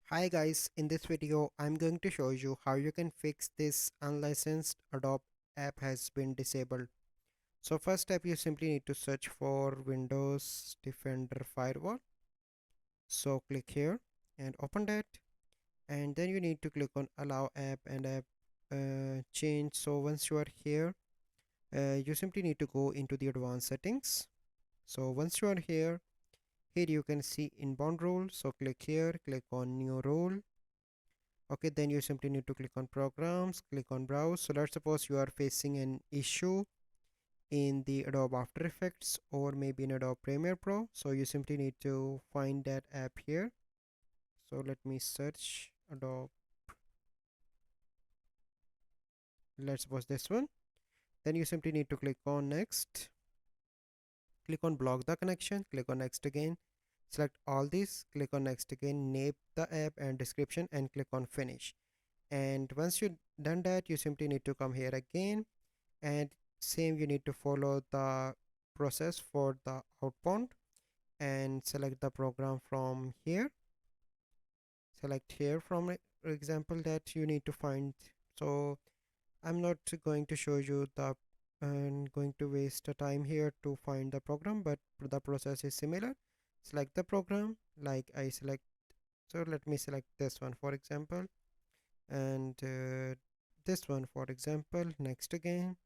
Hi guys, in this video I'm going to show you how you can fix this unlicensed Adobe app has been disabled. So first step, you simply need to search for Windows Defender Firewall. So click here and open that, and then you need to click on allow app and app change. So once you are here, you simply need to go into the advanced settings. So once you are here you can see inbound role. So click here, click on new role. Okay, then you simply need to click on programs, click on browse. So let's suppose you are facing an issue in the Adobe After Effects or maybe in Adobe Premiere Pro. So you simply need to find that app here. So let me search Adobe. Let's suppose this one. Then you simply need to click on next, click on block the connection, click on next again, select all these, click on next again, name the app and description, and click on finish. And once you done that, you simply need to come here again, and same you need to follow the process for the outbound and select the program from here. Select here from example that you need to find. So I'm not going to show you the and going to waste the time here to find the program, but the process is similar. Select the program like I select. So let me select this one for example, and this one for example. Next again,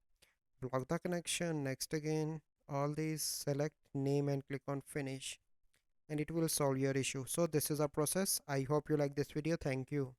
block the connection, next again, all these, select name and click on finish, and it will solve your issue. So this is a process. I hope you like this video. Thank you.